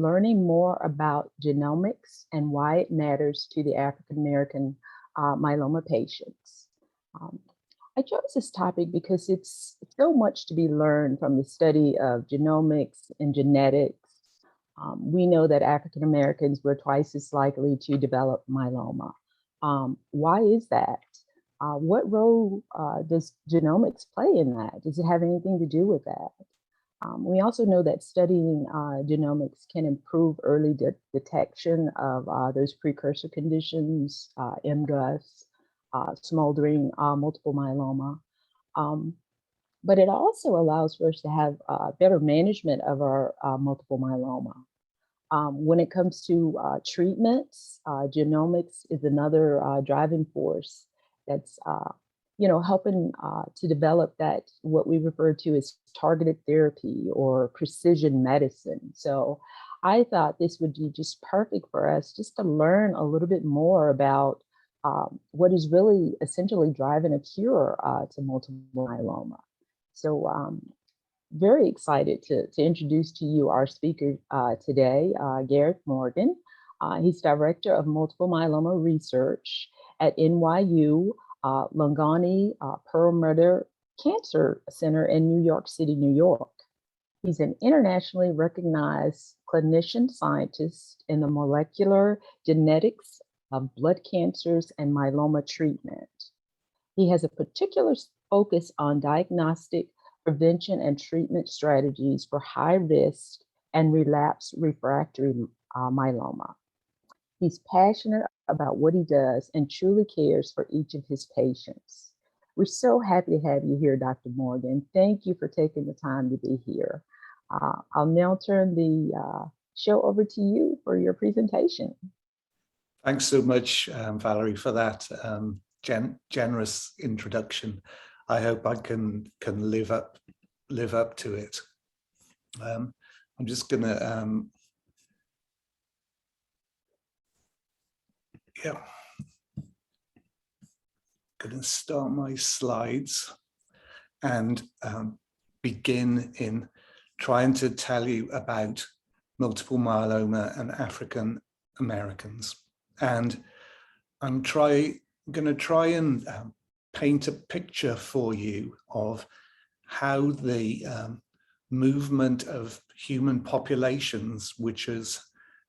learning more about genomics and why it matters to the African American myeloma patients. I chose this topic because it's so much to be learned from the study of genomics and genetics. We know that African Americans were twice as likely to develop myeloma. Why is that? What role does genomics play in that? Does it have anything to do with that? We also know that studying genomics can improve early detection of those precursor conditions, MGUS, smoldering multiple myeloma. But it also allows for us to have better management of our multiple myeloma. When it comes to treatments, genomics is another driving force that's helping to develop that, what we refer to as targeted therapy or precision medicine. So I thought this would be just perfect for us just to learn a little bit more about what is really essentially driving a cure to multiple myeloma. So very excited to introduce to you our speaker today, Garrett Morgan. He's Director of Multiple Myeloma Research at NYU Langone Perlmutter Cancer Center in New York City, New York. He's an internationally recognized clinician scientist in the molecular genetics of blood cancers and myeloma treatment. He has a particular focus on diagnostic, prevention, and treatment strategies for high risk and relapse refractory myeloma. He's passionate about what he does and truly cares for each of his patients. We're so happy to have you here, Dr. Morgan. Thank you for taking the time to be here. I'll now turn the show over to you for your presentation. Thanks so much, Valerie, for that generous introduction. I hope I can live up to it. I'm just gonna gonna start my slides and begin in trying to tell you about multiple myeloma and African Americans. And I'm going to try and paint a picture for you of how the movement of human populations, which has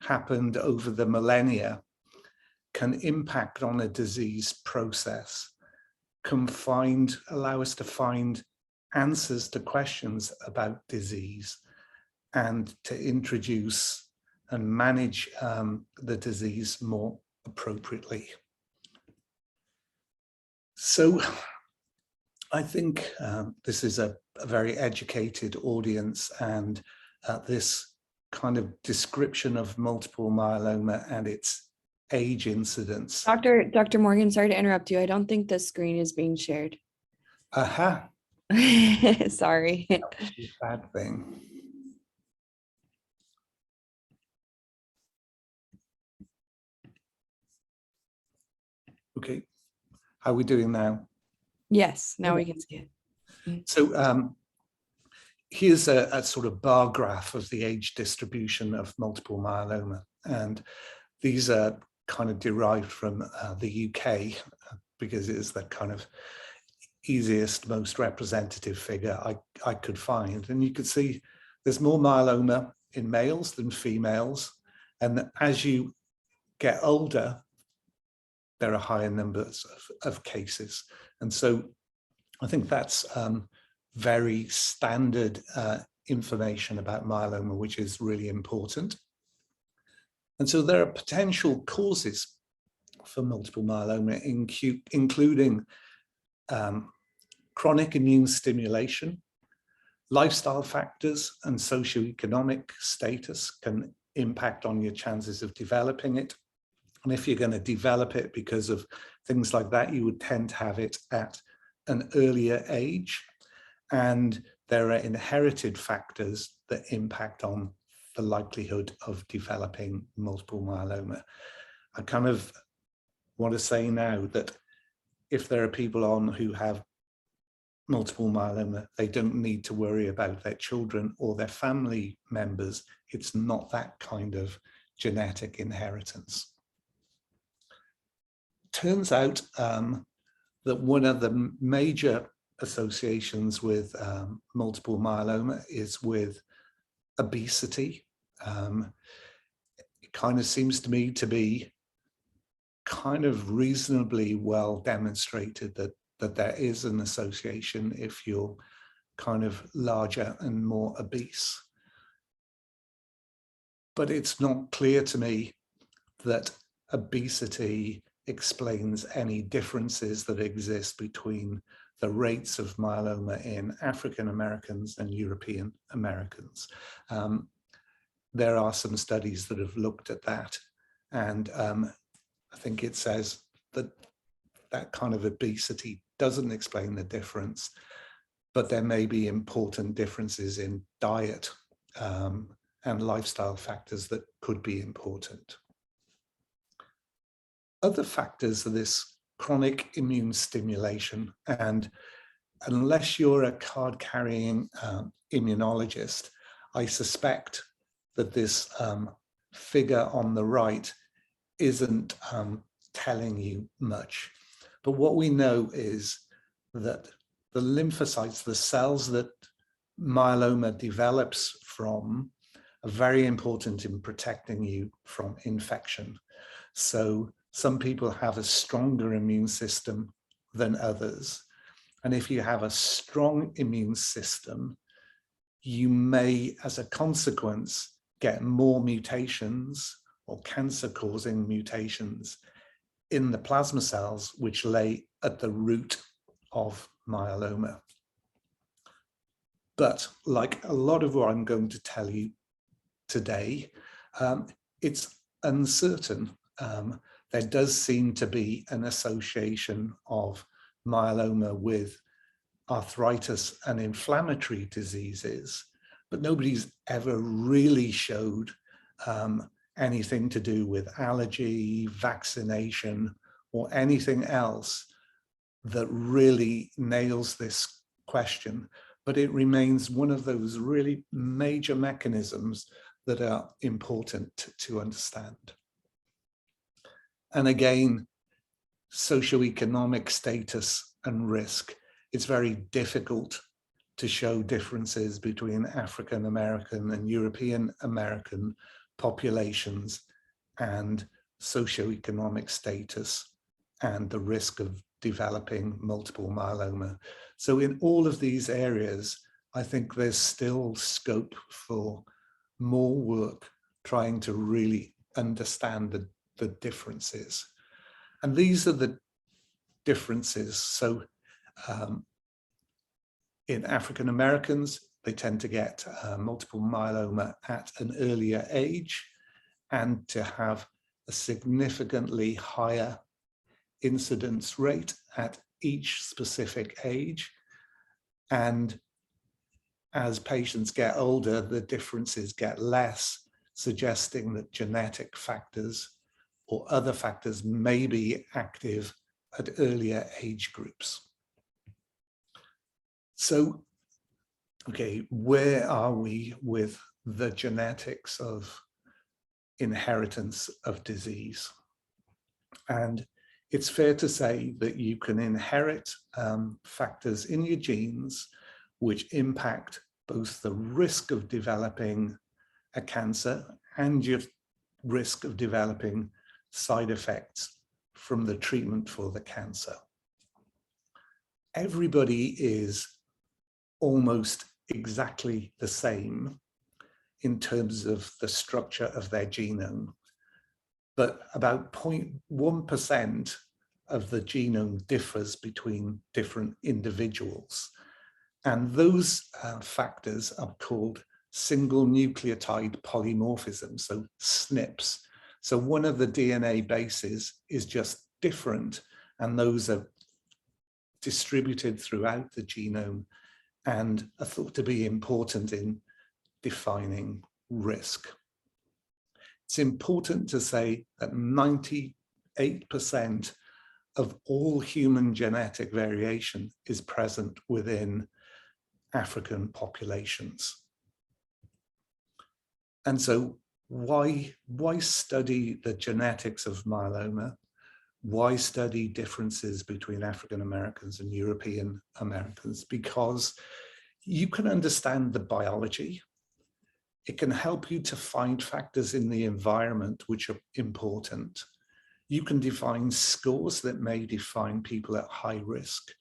happened over the millennia, can impact on a disease process, allow us to find answers to questions about disease, and to introduce and manage the disease more appropriately. So I think this is a very educated audience, and this kind of description of multiple myeloma and its age incidence. Dr. Morgan, sorry to interrupt you. I don't think the screen is being shared. Aha. Sorry. Bad thing. Okay, how are we doing now? Yes, now we can see it. So here's a sort of bar graph of the age distribution of multiple myeloma. And these are kind of derived from the UK because it is the kind of easiest, most representative figure I could find. And you could see there's more myeloma in males than females. And as you get older, there are higher numbers of cases. And so I think that's very standard information about myeloma, which is really important. And so there are potential causes for multiple myeloma, including chronic immune stimulation, lifestyle factors, and socioeconomic status can impact on your chances of developing it. And if you're going to develop it because of things like that, you would tend to have it at an earlier age. And there are inherited factors that impact on the likelihood of developing multiple myeloma. I kind of want to say now that if there are people on who have multiple myeloma, they don't need to worry about their children or their family members. It's not that kind of genetic inheritance. Turns out that one of the major associations with multiple myeloma is with obesity. It kind of seems to me to be kind of reasonably well demonstrated that there is an association if you're kind of larger and more obese. But it's not clear to me that obesity explains any differences that exist between the rates of myeloma in African Americans and European Americans. There are some studies that have looked at that, and I think it says that that kind of obesity doesn't explain the difference, but there may be important differences in diet and lifestyle factors that could be important. Other factors are this chronic immune stimulation, and unless you're a card-carrying immunologist, I suspect that this figure on the right isn't telling you much. But what we know is that the lymphocytes, the cells that myeloma develops from, are very important in protecting you from infection. So some people have a stronger immune system than others. And if you have a strong immune system, you may, as a consequence, get more mutations or cancer-causing mutations in the plasma cells, which lay at the root of myeloma. But like a lot of what I'm going to tell you today, it's uncertain. There does seem to be an association of myeloma with arthritis and inflammatory diseases, but nobody's ever really showed anything to do with allergy, vaccination, or anything else that really nails this question. But it remains one of those really major mechanisms that are important to understand. And again, socioeconomic status and risk. It's very difficult to show differences between African American and European American populations and socioeconomic status and the risk of developing multiple myeloma. So in all of these areas, I think there's still scope for more work trying to really understand the differences. And these are the differences. So in African Americans, they tend to get multiple myeloma at an earlier age and to have a significantly higher incidence rate at each specific age. And as patients get older, the differences get less, suggesting that genetic factors or other factors may be active at earlier age groups. So, okay, where are we with the genetics of inheritance of disease? And it's fair to say that you can inherit factors in your genes which impact both the risk of developing a cancer and your risk of developing side effects from the treatment for the cancer. Everybody is almost exactly the same in terms of the structure of their genome, but about 0.1% of the genome differs between different individuals. And those factors are called single nucleotide polymorphism, so SNPs. So one of the DNA bases is just different, and those are distributed throughout the genome and are thought to be important in defining risk. It's important to say that 98% of all human genetic variation is present within African populations. And so why study the genetics of myeloma? Why study differences between African Americans and European Americans? Because you can understand the biology. It can help you to find factors in the environment which are important. You can define scores that may define people at high risk.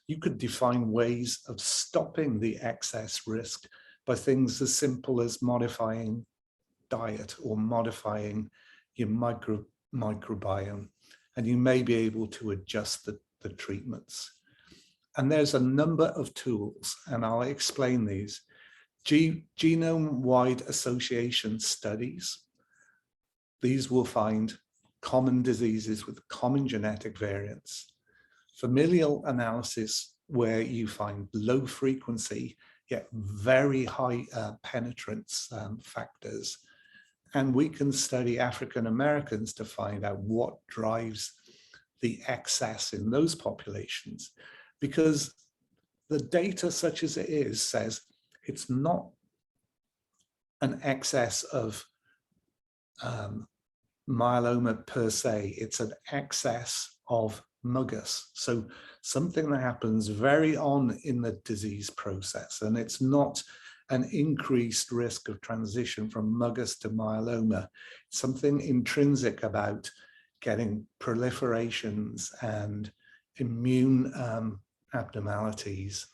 You could define ways of stopping the excess risk by things as simple as modifying diet or modifying your microbiome, and you may be able to adjust the treatments. And there's a number of tools, and I'll explain these. Genome-wide association studies. These will find common diseases with common genetic variants. Familial analysis, where you find low frequency, yet very high penetrance factors. And we can study African Americans to find out what drives the excess in those populations, because the data, such as it is, says it's not an excess of myeloma per se, it's an excess of MUGUS. So something that happens very on in the disease process, and it's not an increased risk of transition from MUGUS to myeloma. Something intrinsic about getting proliferations and immune abnormalities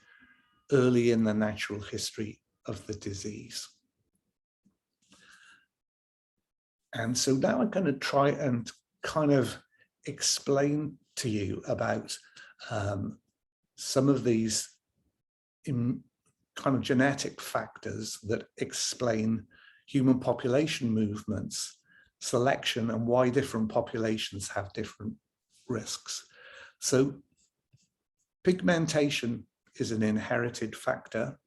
early in the natural history of the disease. And so now I'm going to try and kind of explain to you about some of these kind of genetic factors that explain human population movements, selection, and why different populations have different risks. So pigmentation is an inherited factor.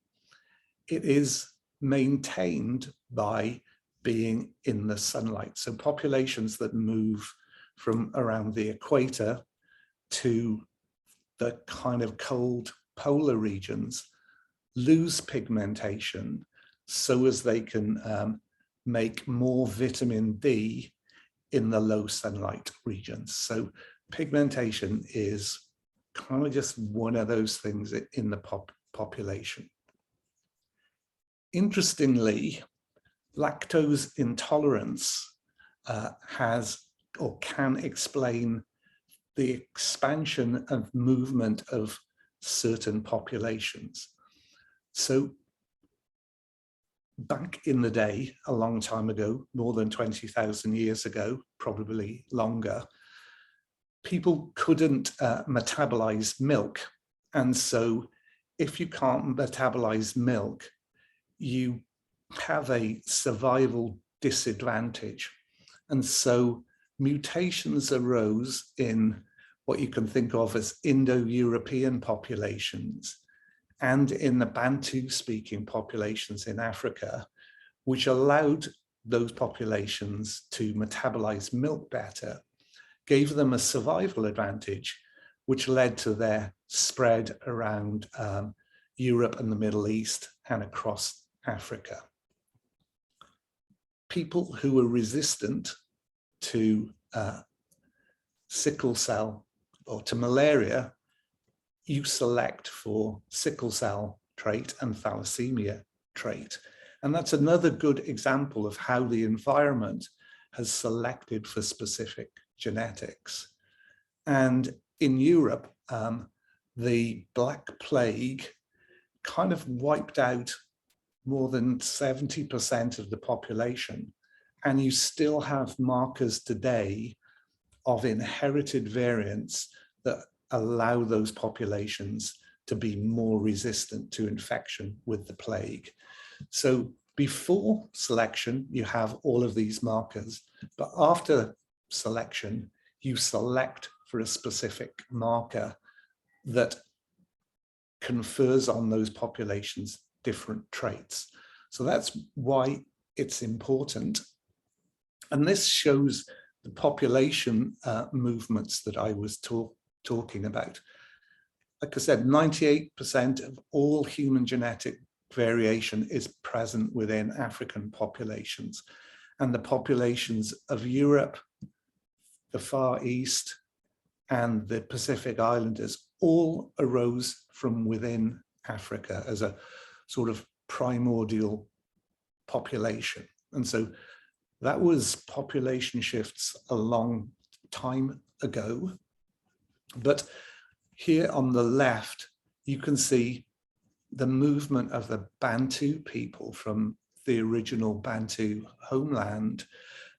It is maintained by being in the sunlight. So populations that move from around the equator to the kind of cold polar regions lose pigmentation so as they can make more vitamin D in the low sunlight regions. So pigmentation is kind of just one of those things in the population. Interestingly, lactose intolerance has or can explain the expansion of movement of certain populations. So back in the day, a long time ago, more than 20,000 years ago, probably longer, people couldn't metabolize milk. And so if you can't metabolize milk, you have a survival disadvantage. And so mutations arose in what you can think of as Indo-European populations and in the Bantu-speaking populations in Africa, which allowed those populations to metabolize milk better, gave them a survival advantage, which led to their spread around Europe and the Middle East and across Africa. People who were resistant to sickle cell or to malaria, you select for sickle cell trait and thalassemia trait. And that's another good example of how the environment has selected for specific genetics. And in Europe, the Black Plague kind of wiped out more than 70% of the population. And you still have markers today of inherited variants that allow those populations to be more resistant to infection with the plague. So before selection, you have all of these markers, but after selection, you select for a specific marker that confers on those populations different traits. So that's why it's important. And this shows the population movements that I was talking about. Like I said, 98% of all human genetic variation is present within African populations, and the populations of Europe, the Far East, and the Pacific Islanders all arose from within Africa as a sort of primordial population. And so that was population shifts a long time ago. But here on the left, you can see the movement of the Bantu people from the original Bantu homeland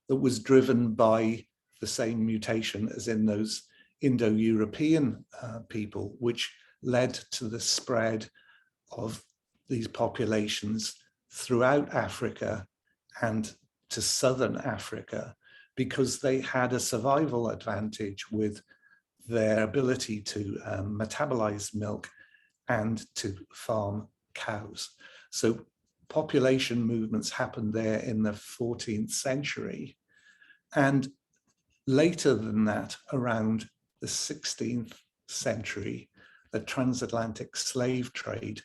that was driven by the same mutation as in those Indo-European people, which led to the spread of these populations throughout Africa and to southern Africa, because they had a survival advantage with their ability to metabolize milk and to farm cows. So population movements happened there in the 14th century. And later than that, around the 16th century, the transatlantic slave trade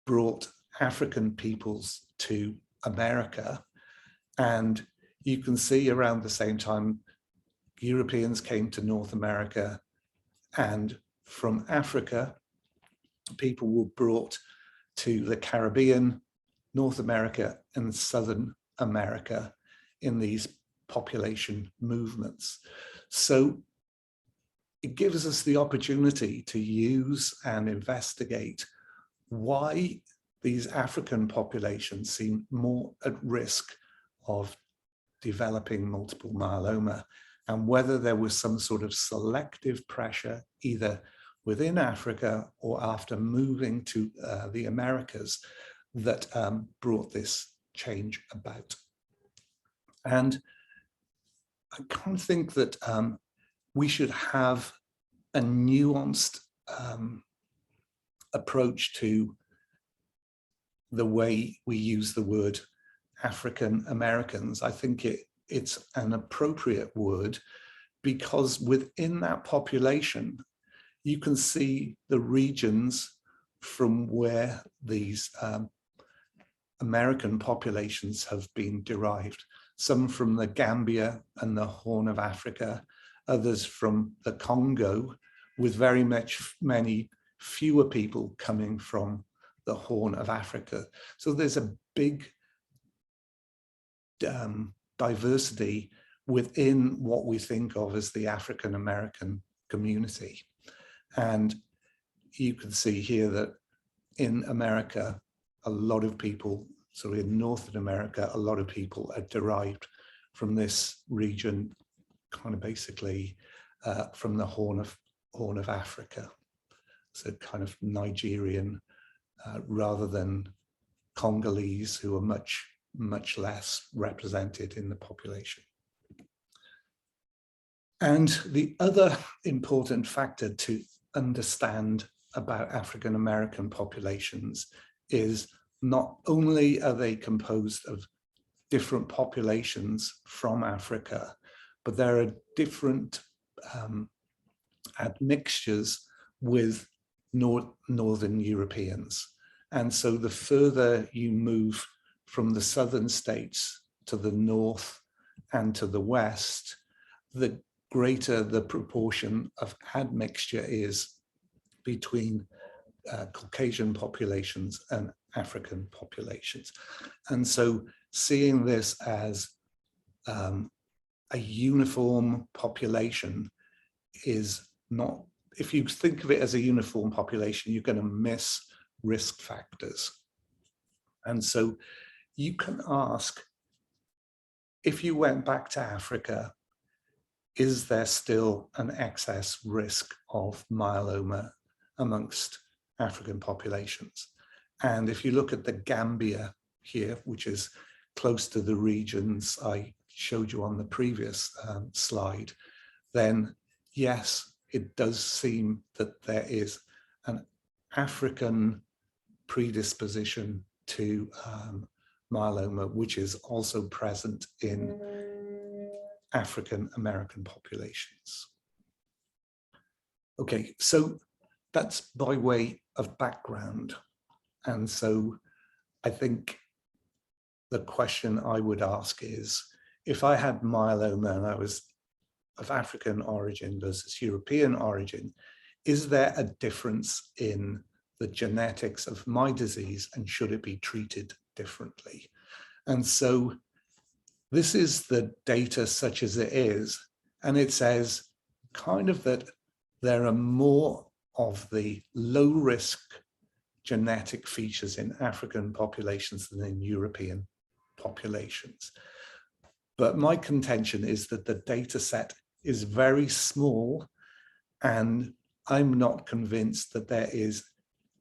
brought African peoples to America. And you can see around the same time, Europeans came to North America, and from Africa, people were brought to the Caribbean, North America, and Southern America in these population movements. So it gives us the opportunity to use and investigate why these African populations seem more at risk of developing multiple myeloma, and whether there was some sort of selective pressure either within Africa or after moving to the Americas that brought this change about. And I kind of think that we should have a nuanced approach to the way we use the word African Americans. I think it's an appropriate word because within that population, you can see the regions from where these American populations have been derived. Some from the Gambia and the Horn of Africa, others from the Congo, with many fewer people coming from the Horn of Africa. So there's a big diversity within what we think of as the African American community. And you can see here that in America, a lot of people, so in Northern America, a lot of people are derived from this region, kind of basically from the Horn of Africa. So kind of Nigerian rather than Congolese, who are much less represented in the population. And the other important factor to understand about African American populations is not only are they composed of different populations from Africa, but there are different admixtures with Northern Europeans. And so the further you move from the southern states to the north and to the west, the greater the proportion of admixture is between Caucasian populations and African populations. And so seeing this as a uniform population is not, if you think of it as a uniform population, you're going to miss risk factors. And so you can ask, if you went back to Africa, is there still an excess risk of myeloma amongst African populations? And if you look at the Gambia here, which is close to the regions I showed you on the previous slide, then yes, it does seem that there is an African predisposition to myeloma, which is also present in African American populations. Okay, so that's by way of background. And so I think the question I would ask is, if I had myeloma and I was of African origin versus European origin, is there a difference in the genetics of my disease, and should it be treated differently? And so this is the data such as it is, and it says kind of that there are more of the low risk genetic features in African populations than in European populations. But my contention is that the data set is very small, and I'm not convinced that there is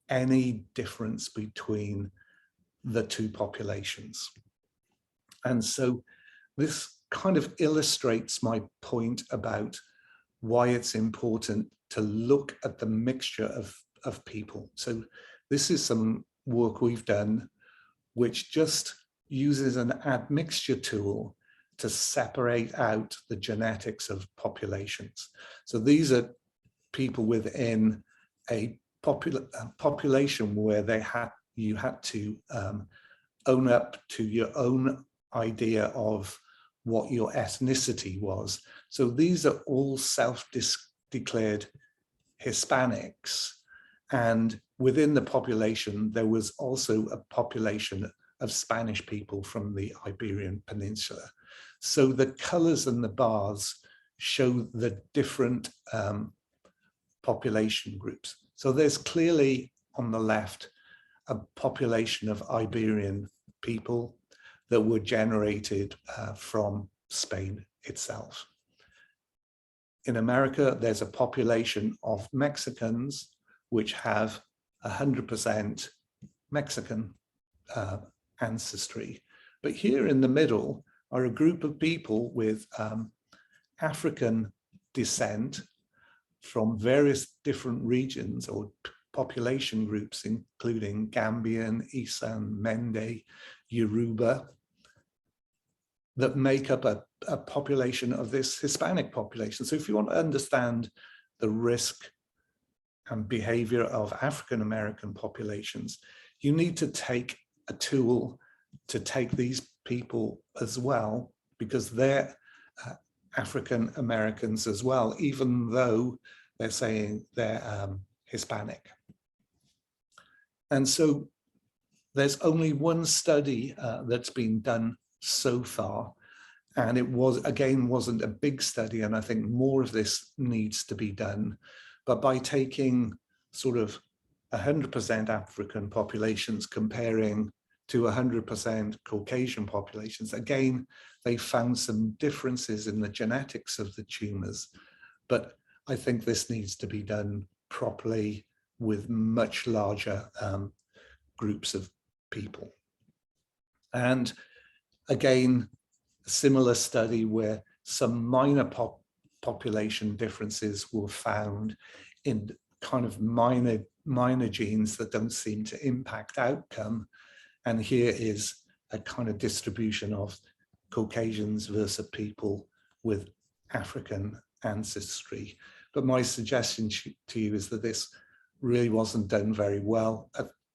any difference between the two populations. And so this kind of illustrates my point about why it's important to look at the mixture of people. So this is some work we've done which just uses an admixture tool to separate out the genetics of populations. So these are people within a population where you had to own up to your own idea of what your ethnicity was. So these are all self-declared Hispanics. And within the population, there was also a population of Spanish people from the Iberian Peninsula. So the colors and the bars show the different population groups. So there's clearly on the left a population of Iberian people that were generated from Spain itself. In America, there's a population of Mexicans which have 100% Mexican ancestry. But here in the middle are a group of people with African descent from various different regions or population groups, including Gambian, Isan, Mende, Yoruba, that make up a population of this Hispanic population. So if you want to understand the risk and behavior of African American populations, you need to take a tool to take these people as well, because they're African Americans as well, even though they're saying they're Hispanic. And so there's only one study that's been done so far, and it wasn't a big study, and I think more of this needs to be done. But by taking sort of 100% African populations comparing to 100% Caucasian populations, again, they found some differences in the genetics of the tumors. But I think this needs to be done properly with much larger groups of people. And again, a similar study where some minor population differences were found in kind of minor genes that don't seem to impact outcome. And here is a kind of distribution of Caucasians versus people with African ancestry. But my suggestion to you is that this really wasn't done very well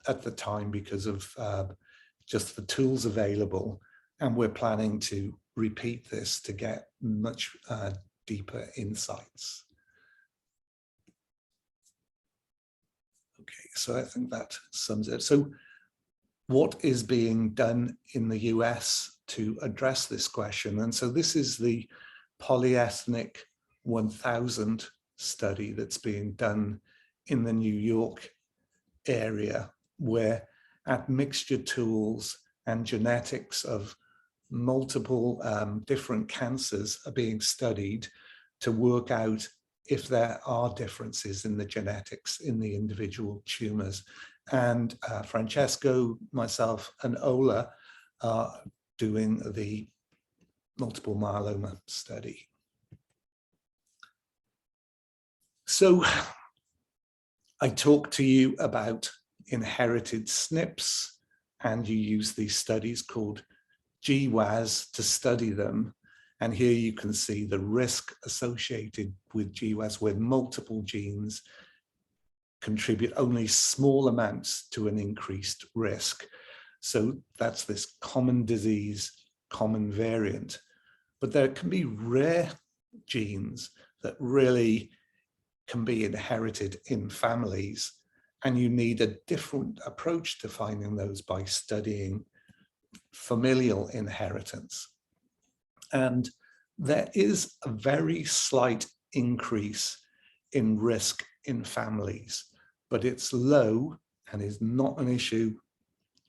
at the time because of just the tools available. And we're planning to repeat this to get much deeper insights. Okay, so I think that sums it. So what is being done in the US to address this question? And so this is the polyethnic 1000 study that's being done in the New York area, where admixture tools and genetics of multiple different cancers are being studied to work out if there are differences in the genetics in the individual tumors. And Francesco, myself, and Ola are doing the multiple myeloma study. So I talked to you about inherited SNPs, and you use these studies called GWAS to study them. And here you can see the risk associated with GWAS, where multiple genes contribute only small amounts to an increased risk. So that's this common disease, common variant. But there can be rare genes that really can be inherited in families, and you need a different approach to finding those by studying familial inheritance. And there is a very slight increase in risk in families, but it's low and is not an issue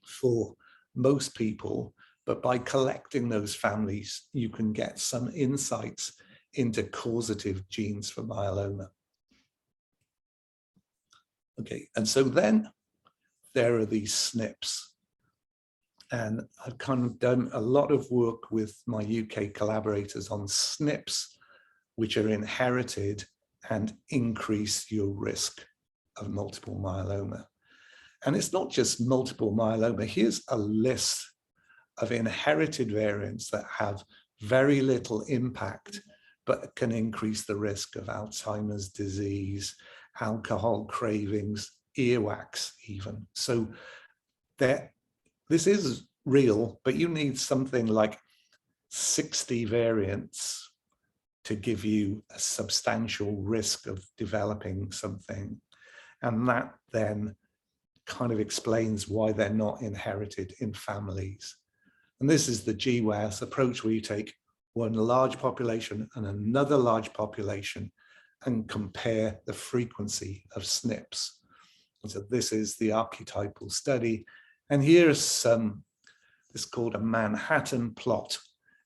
for most people. But by collecting those families, you can get some insights into causative genes for myeloma. Okay, and so then there are these SNPs. And I've kind of done a lot of work with my UK collaborators on SNPs, which are inherited and increase your risk of multiple myeloma. And it's not just multiple myeloma. Here's a list of inherited variants that have very little impact, but can increase the risk of Alzheimer's disease, alcohol cravings, earwax even. So this is real, but you need something like 60 variants to give you a substantial risk of developing something. And that then kind of explains why they're not inherited in families. And this is the GWAS approach, where you take one large population and another large population and compare the frequency of SNPs. And so this is the archetypal study. And here's it's called a Manhattan plot.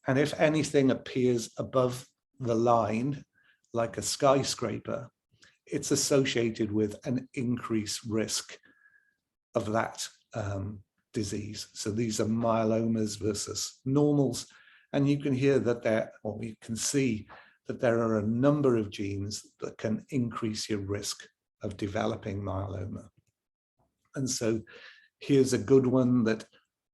And if anything appears above the line, like a skyscraper, it's associated with an increased risk of that disease. So these are myelomas versus normals. And you can hear that you can see that there are a number of genes that can increase your risk of developing myeloma. And so here's a good one that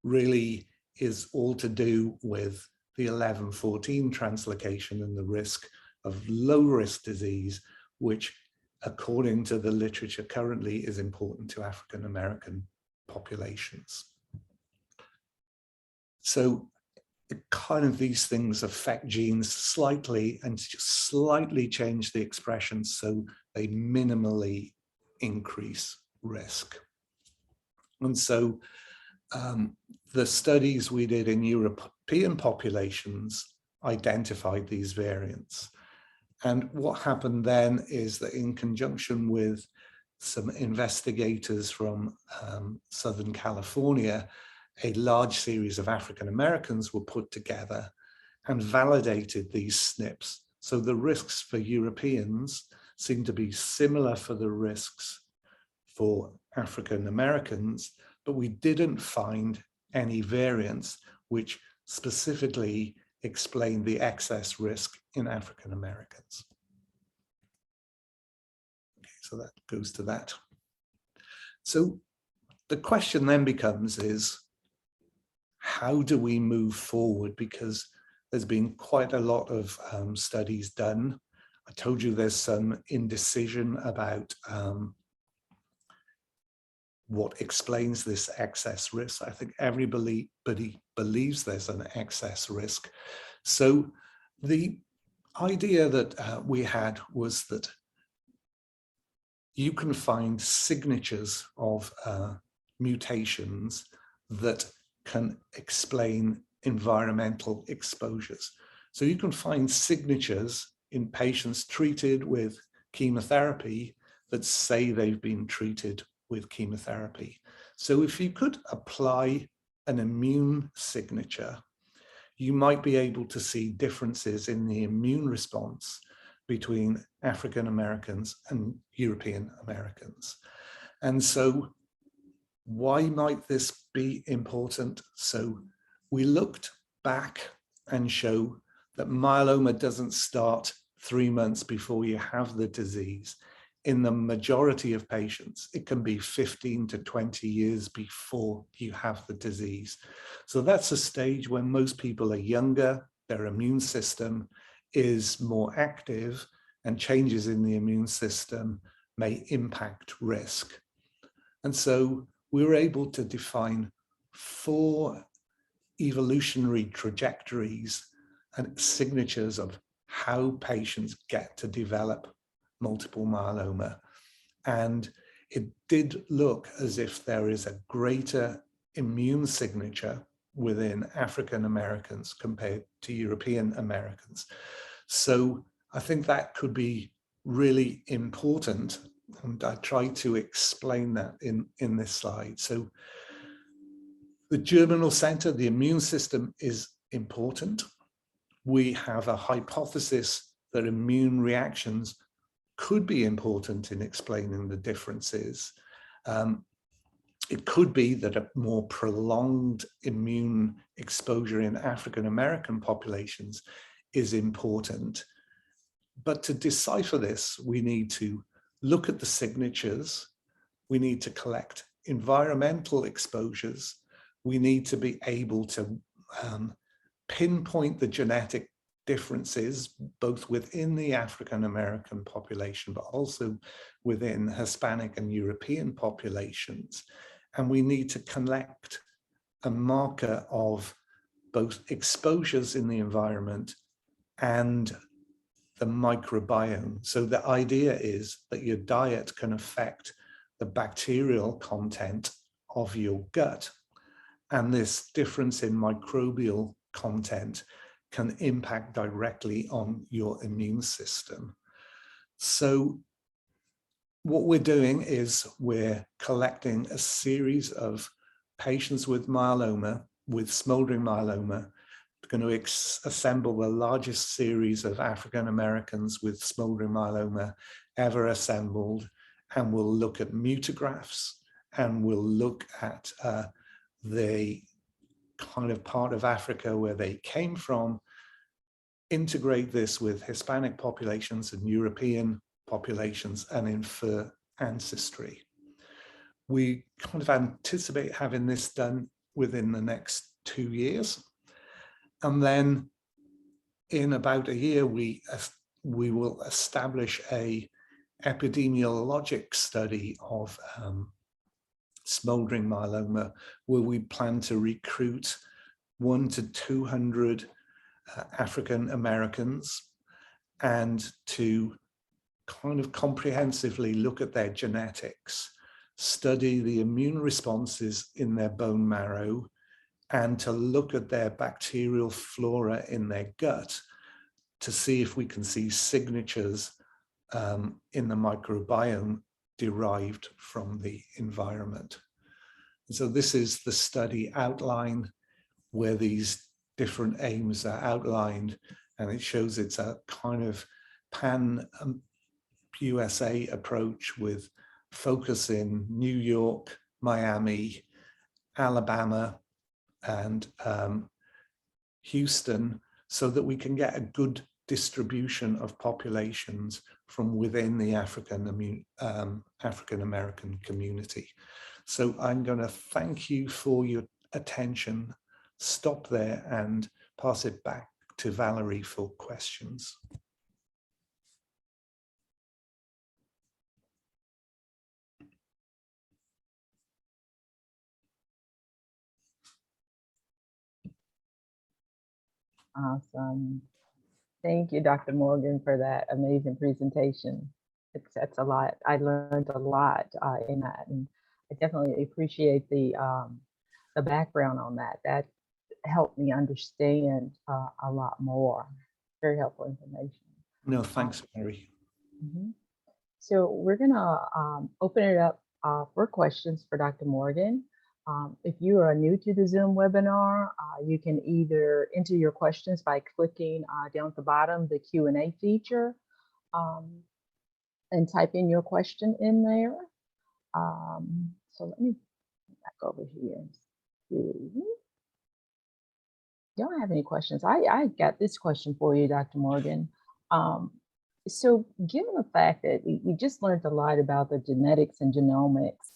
really is all to do with the 11-14 translocation and the risk of low-risk disease, which, according to the literature currently, is important to African American populations. So kind of these things affect genes slightly and just slightly change the expression so they minimally increase risk. And so the studies we did in European populations identified these variants. And what happened then is that, in conjunction with some investigators from Southern California, a large series of African Americans were put together and validated these SNPs. So the risks for Europeans seem to be similar for the risks for African Americans, but we didn't find any variants which specifically explain the excess risk in African Americans. Okay, so that goes to that. So the question then becomes how do we move forward? Because there's been quite a lot of studies done. I told you there's some indecision about what explains this excess risk. I think everybody believes there's an excess risk. So the idea that we had was that you can find signatures of mutations that can explain environmental exposures. So you can find signatures in patients treated with chemotherapy that say they've been treated with chemotherapy. So if you could apply an immune signature, you might be able to see differences in the immune response between African Americans and European Americans. And so why might this be important? So we looked back and show that myeloma doesn't start 3 months before you have the disease. In the majority of patients, it can be 15 to 20 years before you have the disease. So that's a stage when most people are younger, their immune system is more active, and changes in the immune system may impact risk. And so we were able to define 4 evolutionary trajectories and signatures of how patients get to develop multiple myeloma. And it did look as if there is a greater immune signature within African Americans compared to European Americans. So I think that could be really important. And I try to explain that in this slide. So the germinal center, the immune system, is important. We have a hypothesis that immune reactions could be important in explaining the differences. It could be that a more prolonged immune exposure in African American populations is important. But to decipher this, we need to look at the signatures. We need to collect environmental exposures. We need to be able to pinpoint the genetic differences, both within the African American population, but also within Hispanic and European populations. And we need to collect a marker of both exposures in the environment and the microbiome. So the idea is that your diet can affect the bacterial content of your gut. And this difference in microbial content can impact directly on your immune system. So what we're doing is we're collecting a series of patients with myeloma, with smoldering myeloma. We're going to assemble the largest series of African Americans with smoldering myeloma ever assembled, and we'll look at mutagraphs, and we'll look at the kind of part of Africa where they came from, integrate this with Hispanic populations and European populations, and infer ancestry. We kind of anticipate having this done within the next 2 years. And then in about a year, we will establish a epidemiologic study of smoldering myeloma, where we plan to recruit 100 to 200 African Americans, and to kind of comprehensively look at their genetics, study the immune responses in their bone marrow, and to look at their bacterial flora in their gut to see if we can see signatures in the microbiome derived from the environment. And so this is the study outline where these different aims are outlined, and it shows it's a kind of pan-USA approach with focus in New York, Miami, Alabama, and Houston, so that we can get a good distribution of populations from within the African American community. So I'm going to thank you for your attention, stop there, and pass it back to Valerie for questions. Awesome. Thank you, Dr. Morgan, for that amazing presentation. That's a lot. I learned a lot in that, and I definitely appreciate the background on that. That helped me understand a lot more. Very helpful information. No, thanks, Mary. So we're gonna open it up for questions for Dr. Morgan. If you are new to the Zoom webinar, you can either enter your questions by clicking down at the bottom, the Q&A feature, and type in your question in there. So let me back over here and see. Don't have any questions. I got this question for you, Dr. Morgan. So given the fact that we just learned a lot about the genetics and genomics,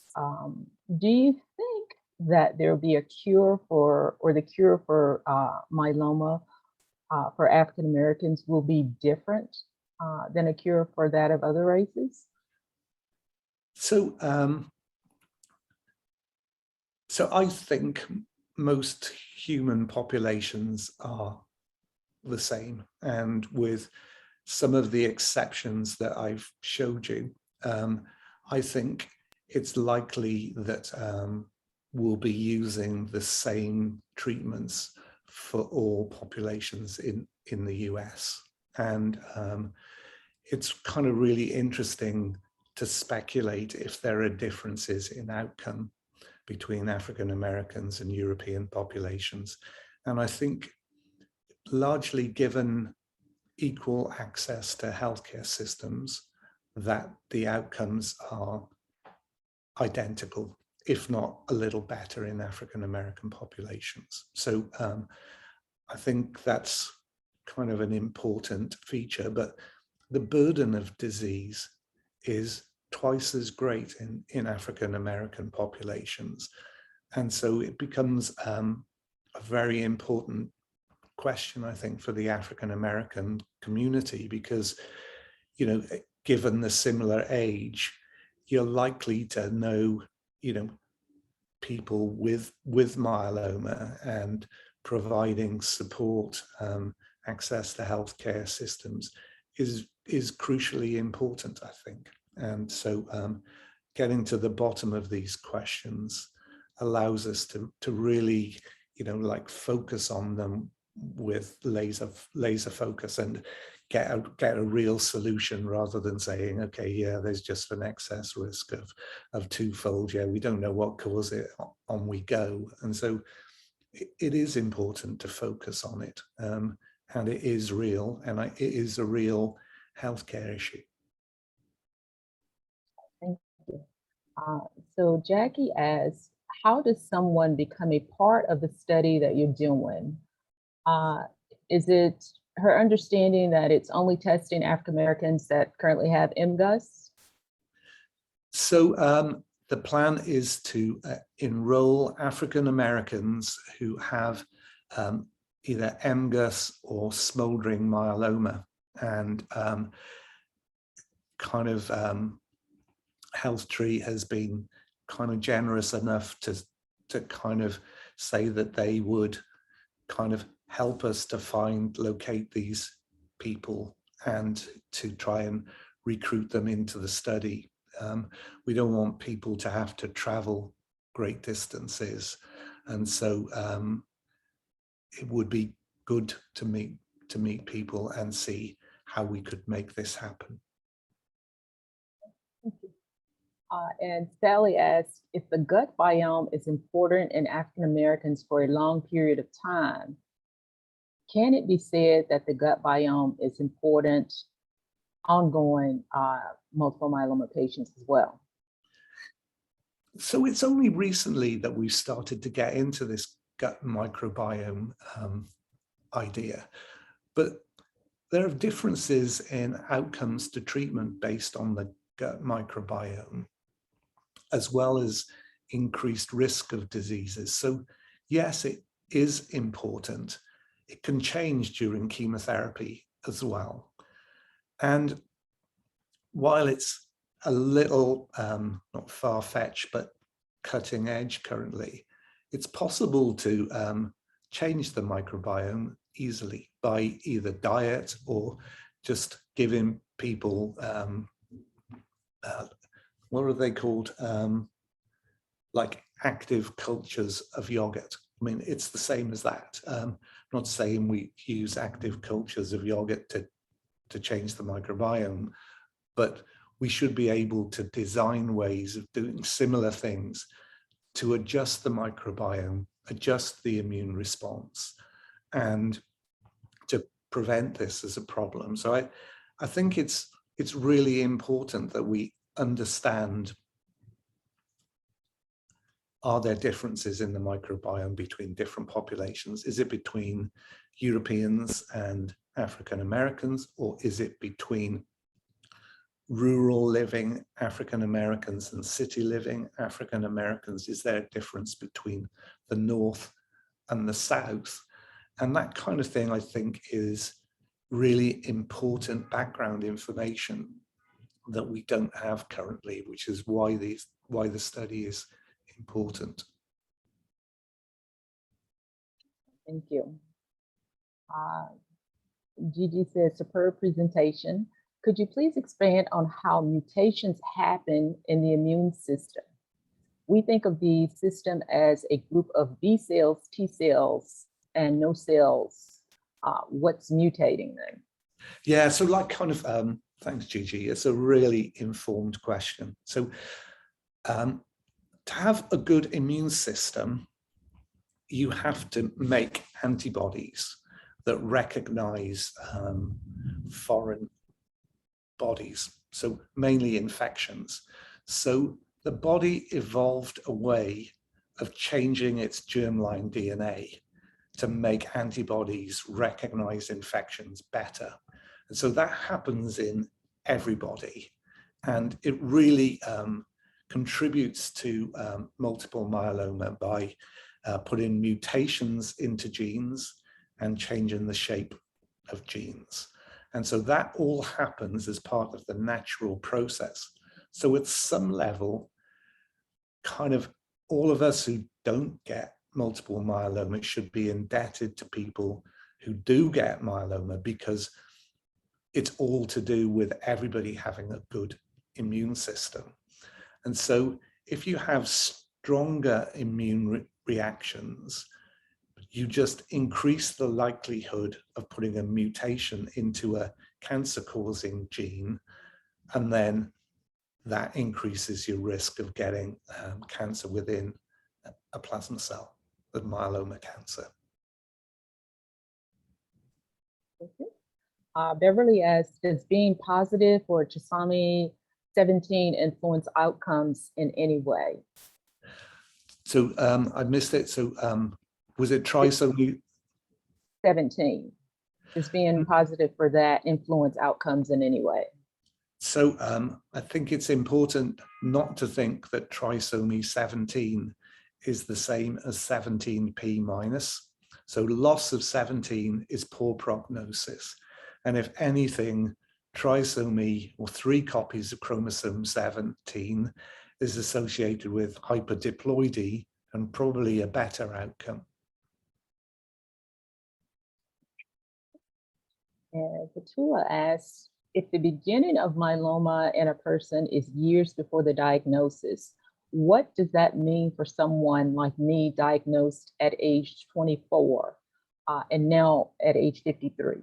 do you think that there will be a cure for, or the cure for myeloma for African Americans will be different than a cure for that of other races? So, so I think most human populations are the same, and with some of the exceptions that I've showed you, I think it's likely that we'll be using the same treatments for all populations in the US. And it's kind of really interesting to speculate if there are differences in outcome between African Americans and European populations. And I think largely given equal access to healthcare systems, that the outcomes are identical, if not a little better, in African American populations. So I think that's kind of an important feature, but the burden of disease is twice as great in African American populations. And so it becomes a very important question, I think, for the African American community, because, you know, given the similar age, you're likely to know, you know, people with myeloma, and providing support, access to healthcare systems is crucially important, I think. And so getting to the bottom of these questions allows us to really, you know, like focus on them with laser focus and get a real solution, rather than saying, okay, yeah, there's just an excess risk of twofold. Yeah, we don't know what caused it, on we go. And so it is important to focus on it, and it is real, and it is a real healthcare issue. Thank you. So Jackie asks, how does someone become a part of the study that you're doing? Is it her understanding that it's only testing African Americans that currently have MGUS? So the plan is to enroll African Americans who have either MGUS or smoldering myeloma, and HealthTree has been kind of generous enough to kind of say that they would kind of help us to locate these people and to try and recruit them into the study. We don't want people to have to travel great distances, and so it would be good to meet people and see how we could make this happen. Thank you. And Sally asks, if the gut biome is important in African Americans for a long period of time, can it be said that the gut biome is important ongoing multiple myeloma patients as well? So it's only recently that we've started to get into this gut microbiome idea, but there are differences in outcomes to treatment based on the gut microbiome, as well as increased risk of diseases. So yes, it is important. It can change during chemotherapy as well. And while it's a little, not far-fetched, but cutting edge currently, it's possible to change the microbiome easily by either diet or just giving people, what are they called? Like active cultures of yogurt. I mean, it's the same as that. I'm not saying we use active cultures of yogurt to change the microbiome, but we should be able to design ways of doing similar things to adjust the microbiome, adjust the immune response, and to prevent this as a problem. So I think it's really important that we understand, are there differences in the microbiome between different populations? Is it between Europeans and African Americans, or is it between rural living African Americans and city living African Americans? Is there a difference between the North and the South? And that kind of thing, I think, is really important background information that we don't have currently, which is why the study is important. Thank you. Gigi says, superb presentation. Could you please expand on how mutations happen in the immune system? We think of the system as a group of B cells, T cells, and no cells. What's mutating them? Yeah, so like kind of, thanks, Gigi. It's a really informed question. So to have a good immune system, you have to make antibodies that recognize foreign bodies, so mainly infections. So the body evolved a way of changing its germline DNA to make antibodies recognize infections better. And so that happens in everybody. And it really contributes to multiple myeloma by putting mutations into genes and changing the shape of genes. And so that all happens as part of the natural process. So at some level, kind of all of us who don't get multiple myeloma should be indebted to people who do get myeloma, because it's all to do with everybody having a good immune system. And so if you have stronger immune reactions, you just increase the likelihood of putting a mutation into a cancer-causing gene, and then that increases your risk of getting cancer within a plasma cell, the myeloma cancer. Beverly asks, does being positive for trisomy 17 influence outcomes in any way? So I missed it. So was it trisomy 17. Does being positive for that influence outcomes in any way? So I think it's important not to think that trisomy 17 is the same as 17p minus. So loss of 17 is poor prognosis. And if anything, trisomy, or 3 copies of chromosome 17, is associated with hyperdiploidy and probably a better outcome. And Petula asks, if the beginning of myeloma in a person is years before the diagnosis, what does that mean for someone like me diagnosed at age 24 and now at age 53?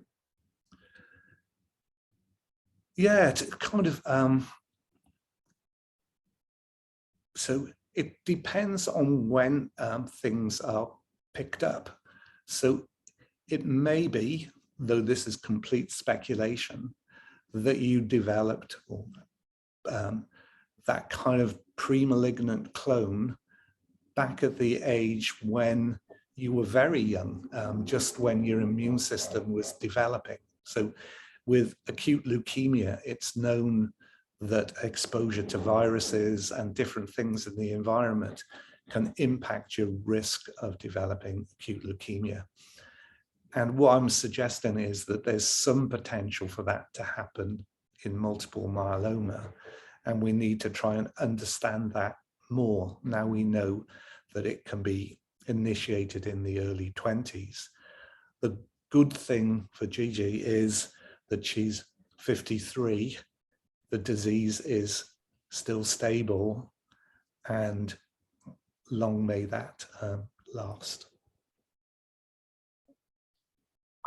Yeah, it's kind of, so it depends on when things are picked up. So it may be, though this is complete speculation, that you developed that kind of pre-malignant clone back at the age when you were very young, just when your immune system was developing. So with acute leukemia, it's known that exposure to viruses and different things in the environment can impact your risk of developing acute leukemia. And what I'm suggesting is that there's some potential for that to happen in multiple myeloma, and we need to try and understand that more. Now we know that it can be initiated in the early 20s. The good thing for Gigi is that she's 53, the disease is still stable, and long may that last.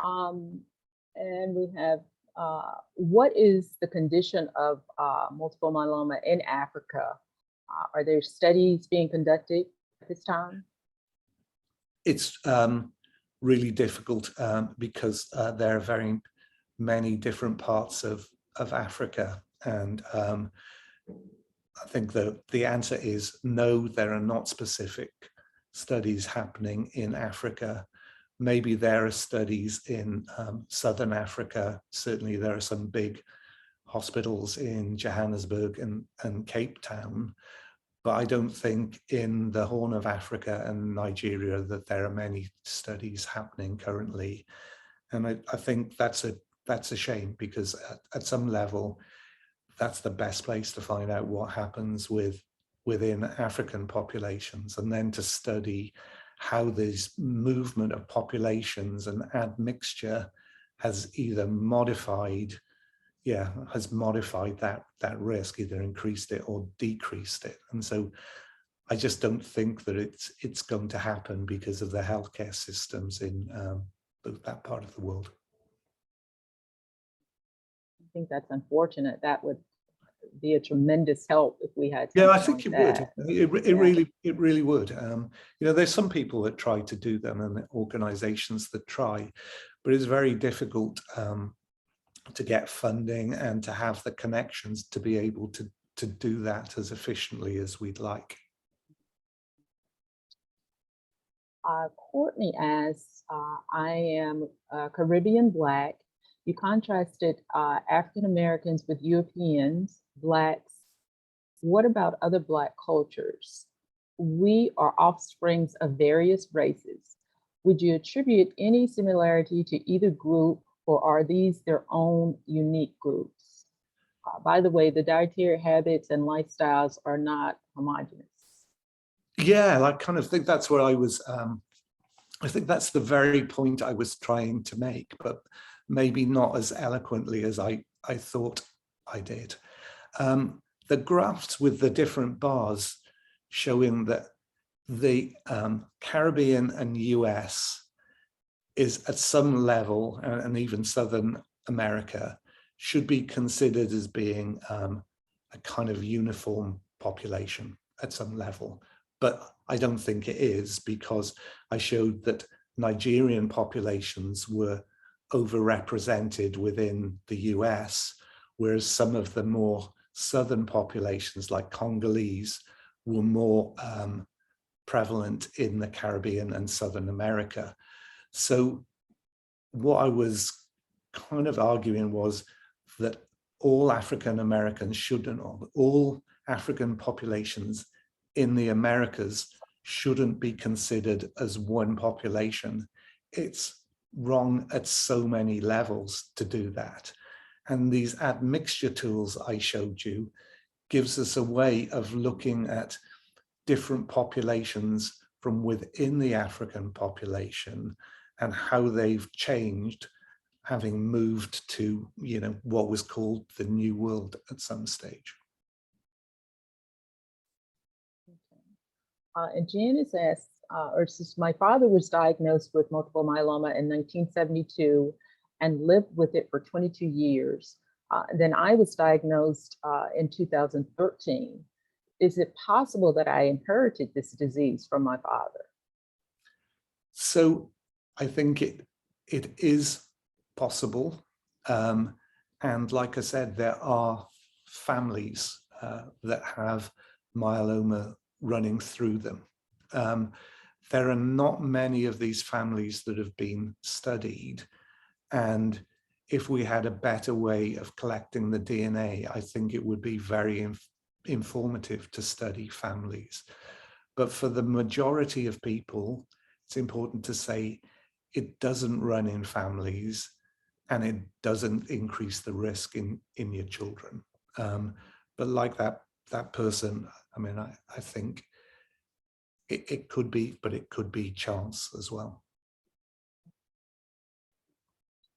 And we have, what is the condition of multiple myeloma in Africa? Are there studies being conducted at this time? It's really difficult because there are very many different parts of Africa. And I think the answer is no, there are not specific studies happening in Africa. Maybe there are studies in Southern Africa. Certainly there are some big hospitals in Johannesburg and Cape Town, but I don't think in the Horn of Africa and Nigeria that there are many studies happening currently. And I think that's a shame, because at some level, that's the best place to find out what happens within African populations, and then to study how this movement of populations and admixture has either modified that risk, either increased it or decreased it. And so I just don't think that it's going to happen because of the healthcare systems in that part of the world. I think that's unfortunate. That would be a tremendous help if we had. Yeah, I think like it would. It really would. There's some people that try to do them and organizations that try, but it's very difficult to get funding and to have the connections to be able to do that as efficiently as we'd like. Courtney asks, I am Caribbean Black. You contrasted African Americans with Europeans, Blacks. What about other Black cultures? We are offsprings of various races. Would you attribute any similarity to either group, or are these their own unique groups? By the way, the dietary habits and lifestyles are not homogenous. Yeah, I kind of think that's where I was. I think that's the very point I was trying to make, but maybe not as eloquently as I thought I did. The graphs with the different bars showing that the Caribbean and US is at some level, and even Southern America, should be considered as being a kind of uniform population at some level. But I don't think it is, because I showed that Nigerian populations were overrepresented within the US, whereas some of the more southern populations like Congolese were more prevalent in the Caribbean and Southern America. So what I was kind of arguing was that all African Americans shouldn't, or all African populations in the Americas shouldn't be considered as one population. It's wrong at so many levels to do that. And these admixture tools I showed you gives us a way of looking at different populations from within the African population and how they've changed, having moved to, what was called the New World at some stage. And Janice asks, my father was diagnosed with multiple myeloma in 1972 and lived with it for 22 years. Then I was diagnosed in 2013. Is it possible that I inherited this disease from my father? So I think it is possible. And like I said, there are families that have myeloma running through them. There are not many of these families that have been studied. And if we had a better way of collecting the DNA, I think it would be very informative to study families. But for the majority of people, it's important to say it doesn't run in families and it doesn't increase the risk in your children. But like that person, I mean, I think it could be, but it could be chance as well.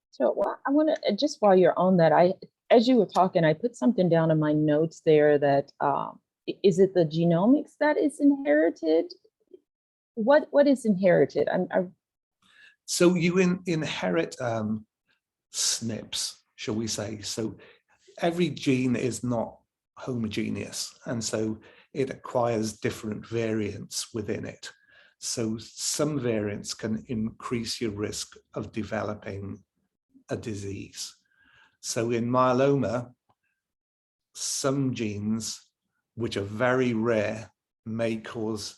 So I want to, just while you're on that, as you were talking, I put something down in my notes there that, is it the genomics that is inherited? What is inherited? So you inherit SNPs, shall we say. So every gene is not homogeneous, and so it acquires different variants within it. So some variants can increase your risk of developing a disease. So in myeloma, some genes, which are very rare, may cause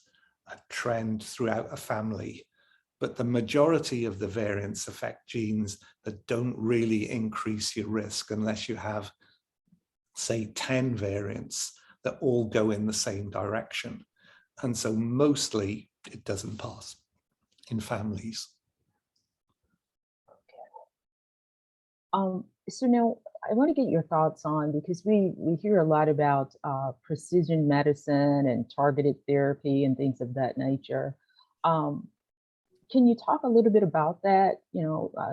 a trend throughout a family, but the majority of the variants affect genes that don't really increase your risk unless you have, say, 10 variants that all go in the same direction. And so mostly it doesn't pass in families. So now I want to get your thoughts on, because we hear a lot about precision medicine and targeted therapy and things of that nature. Can you talk a little bit about that?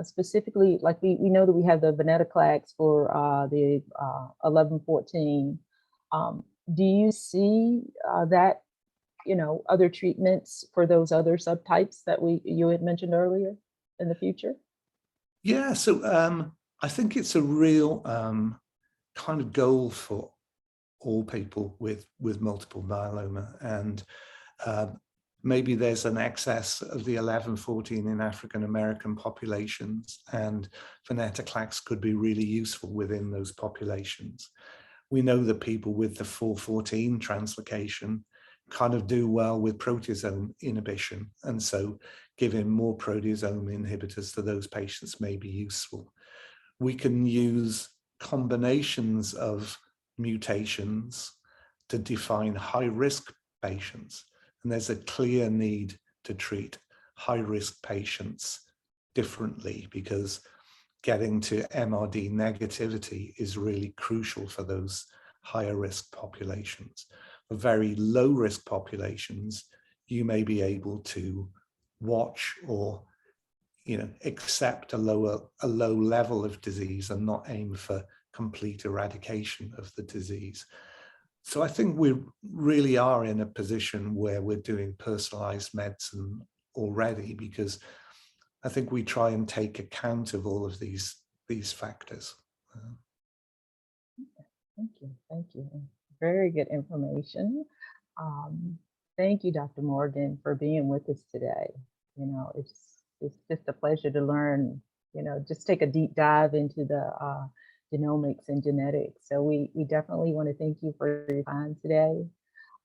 Specifically, like we know that we have the venetoclax for the 1114. Do you see that, other treatments for those other subtypes that you had mentioned earlier in the future? Yeah, so I think it's a real kind of goal for all people with multiple myeloma, and maybe there's an excess of the 1114 in African American populations, and venetoclax could be really useful within those populations. We know that people with the 414 translocation kind of do well with proteasome inhibition, and so giving more proteasome inhibitors to those patients may be useful. We can use combinations of mutations to define high-risk patients, and there's a clear need to treat high-risk patients differently, because getting to MRD negativity is really crucial for those higher risk populations. For very low risk populations, you may be able to watch or accept a low level of disease and not aim for complete eradication of the disease. So I think we really are in a position where we're doing personalized medicine already, because I think we try and take account of all of these factors. Thank you. Very good information. Thank you, Dr. Morgan, for being with us today. It's just a pleasure to learn, just take a deep dive into the genomics and genetics. So we definitely want to thank you for your time today.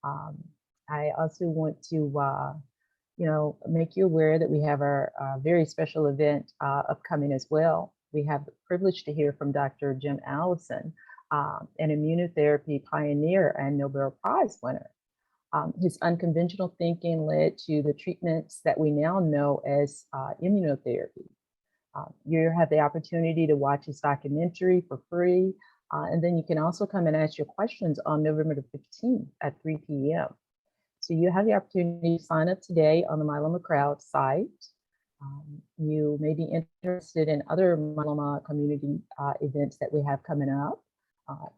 I also want to make you aware that we have our very special event upcoming as well. We have the privilege to hear from Dr. Jim Allison, an immunotherapy pioneer and Nobel Prize winner. His unconventional thinking led to the treatments that we now know as immunotherapy. You have the opportunity to watch his documentary for free, and then you can also come and ask your questions on November the 15th at 3 p.m. So you have the opportunity to sign up today on the Myeloma Crowd site. You may be interested in other myeloma community events that we have coming up.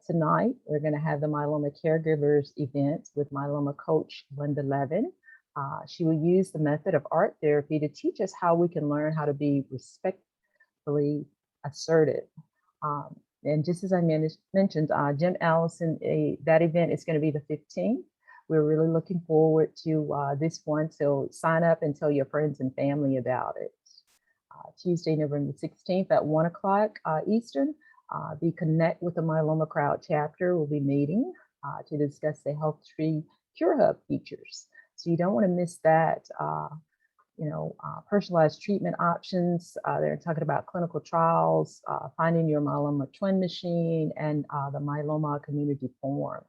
Tonight, we're going to have the Myeloma Caregivers event with myeloma coach Linda Levin. She will use the method of art therapy to teach us how we can learn how to be respectfully assertive. And just as I mentioned, Jim Allison, that event is going to be the 15th. We're really looking forward to this one, so sign up and tell your friends and family about it. Tuesday, November 16th at 1 o'clock Eastern, the Connect with the Myeloma Crowd chapter will be meeting to discuss the HealthTree Cure Hub features. So you don't want to miss that. Personalized treatment options. They're talking about clinical trials, finding your myeloma twin machine, and the myeloma community forums.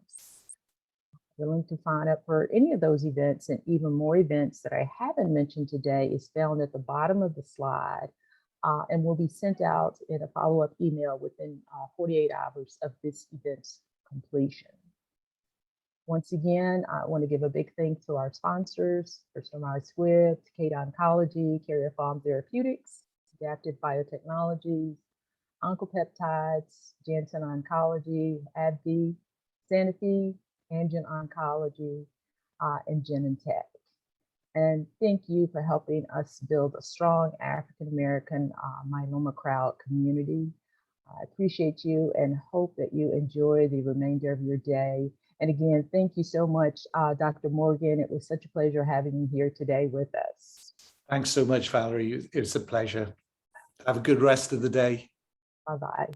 The link to sign up for any of those events and even more events that I haven't mentioned today is found at the bottom of the slide and will be sent out in a follow-up email within 48 hours of this event's completion. Once again, I want to give a big thanks to our sponsors, Personalized Swift, Kate Oncology, Carrier Farm Therapeutics, Adaptive Biotechnologies, Oncopeptides, Janssen Oncology, AbbVie, Sanofi, Amgen Oncology, and Genentech. And thank you for helping us build a strong African-American myeloma crowd community. I appreciate you and hope that you enjoy the remainder of your day. And again, thank you so much, Dr. Morgan. It was such a pleasure having you here today with us. Thanks so much, Valerie. It's a pleasure. Have a good rest of the day. Bye-bye.